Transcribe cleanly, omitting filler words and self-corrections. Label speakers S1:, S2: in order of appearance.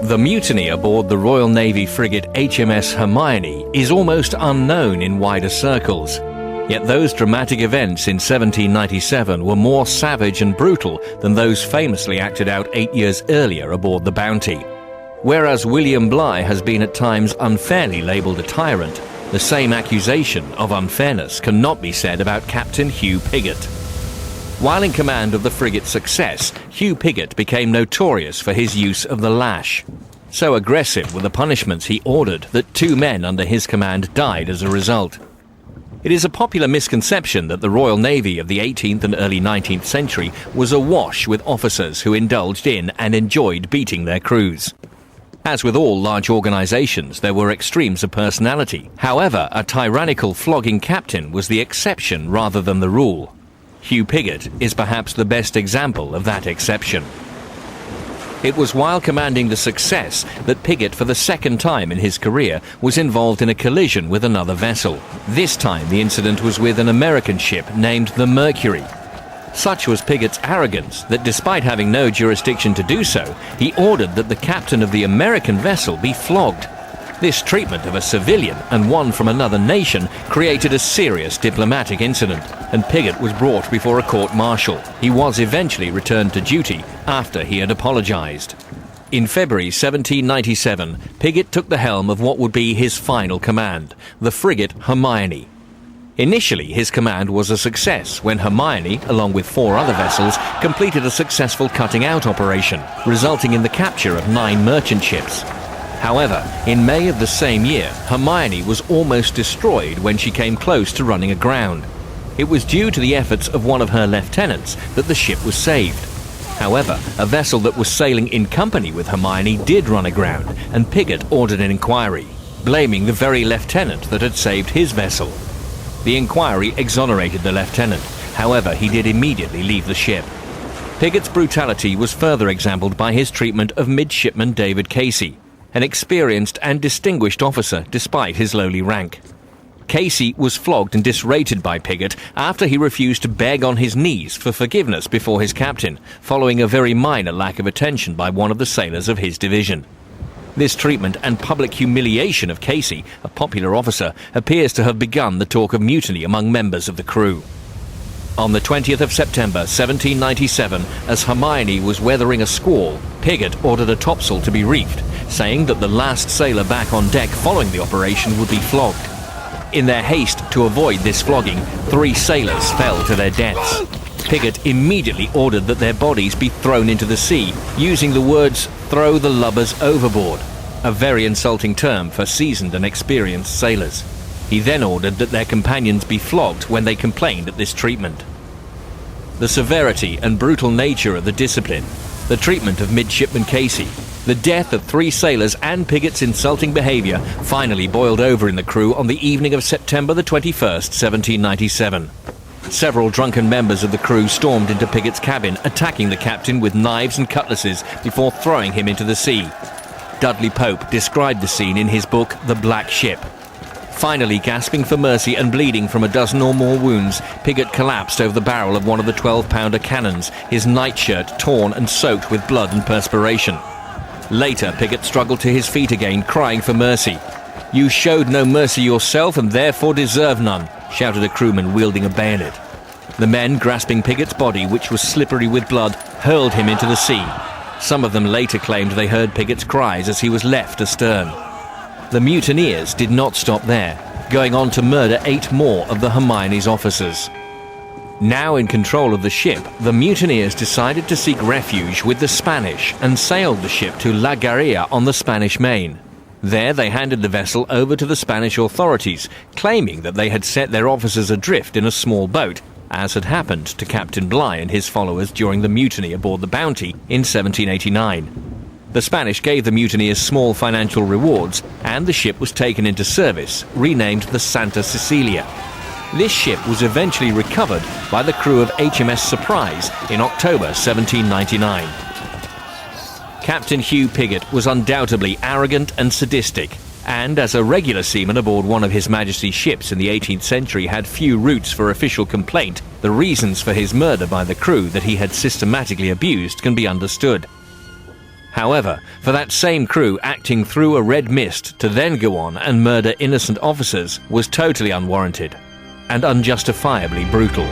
S1: The mutiny aboard the Royal Navy frigate HMS Hermione is almost unknown in wider circles. Yet those dramatic events in 1797 were more savage and brutal than those famously acted out 8 years earlier aboard the Bounty. Whereas William Bligh has been at times unfairly labelled a tyrant, the same accusation of unfairness cannot be said about Captain Hugh Pigot. While in command of the frigate Success, Hugh Pigot became notorious for his use of the lash. So aggressive were the punishments he ordered that 2 men under his command died as a result. It is a popular misconception that the Royal Navy of the 18th and early 19th century was awash with officers who indulged in and enjoyed beating their crews. As with all large organisations, there were extremes of personality. However, a tyrannical flogging captain was the exception rather than the rule. Hugh Pigot is perhaps the best example of that exception. It was while commanding the Success that Pigot, for the second time in his career, was involved in a collision with another vessel. This time the incident was with an American ship named the Mercury. Such was Pigot's arrogance that despite having no jurisdiction to do so, he ordered that the captain of the American vessel be flogged. This treatment of a civilian and one from another nation created a serious diplomatic incident, and Pigot was brought before a court-martial. He was eventually returned to duty after he had apologised. In February 1797, Pigot took the helm of what would be his final command, the frigate Hermione. Initially, his command was a success when Hermione, along with 4 other vessels, completed a successful cutting-out operation, resulting in the capture of 9 merchant ships. However, in May of the same year, Hermione was almost destroyed when she came close to running aground. It was due to the efforts of one of her lieutenants that the ship was saved. However, a vessel that was sailing in company with Hermione did run aground, and Pigot ordered an inquiry, blaming the very lieutenant that had saved his vessel. The inquiry exonerated the lieutenant. However, he did immediately leave the ship. Pigot's brutality was further exampled by his treatment of Midshipman David Casey, an experienced and distinguished officer despite his lowly rank. Casey was flogged and disrated by Pigot after he refused to beg on his knees for forgiveness before his captain, following a very minor lack of attention by one of the sailors of his division. This treatment and public humiliation of Casey, a popular officer, appears to have begun the talk of mutiny among members of the crew. On the 20th of September 1797, as Hermione was weathering a squall, Pigot ordered a topsail to be reefed, saying that the last sailor back on deck following the operation would be flogged. In their haste to avoid this flogging, 3 sailors fell to their deaths. Pigot immediately ordered that their bodies be thrown into the sea, using the words, "throw the lubbers overboard," a very insulting term for seasoned and experienced sailors. He then ordered that their companions be flogged when they complained at this treatment. The severity and brutal nature of the discipline, the treatment of Midshipman Casey, the death of 3 sailors and Pigot's insulting behaviour finally boiled over in the crew on the evening of September the 21st, 1797. Several drunken members of the crew stormed into Pigot's cabin, attacking the captain with knives and cutlasses before throwing him into the sea. Dudley Pope described the scene in his book The Black Ship. Finally, gasping for mercy and bleeding from a dozen or more wounds, Pigot collapsed over the barrel of one of the 12-pounder cannons, his nightshirt torn and soaked with blood and perspiration. Later, Pigot struggled to his feet again, crying for mercy. "You showed no mercy yourself and therefore deserve none," shouted a crewman wielding a bayonet. The men, grasping Pigot's body, which was slippery with blood, hurled him into the sea. Some of them later claimed they heard Pigot's cries as he was left astern. The mutineers did not stop there, going on to murder 8 more of the Hermione's officers. Now in control of the ship, the mutineers decided to seek refuge with the Spanish and sailed the ship to La Guardia on the Spanish Main. There they handed the vessel over to the Spanish authorities, claiming that they had set their officers adrift in a small boat, as had happened to Captain Bligh and his followers during the mutiny aboard the Bounty in 1789. The Spanish gave the mutineers small financial rewards, and the ship was taken into service, renamed the Santa Cecilia. This ship was eventually recovered by the crew of HMS Surprise in October 1799. Captain Hugh Pigot was undoubtedly arrogant and sadistic, and as a regular seaman aboard one of His Majesty's ships in the 18th century had few routes for official complaint, the reasons for his murder by the crew that he had systematically abused can be understood. However, for that same crew acting through a red mist to then go on and murder innocent officers was totally unwarranted and unjustifiably brutal.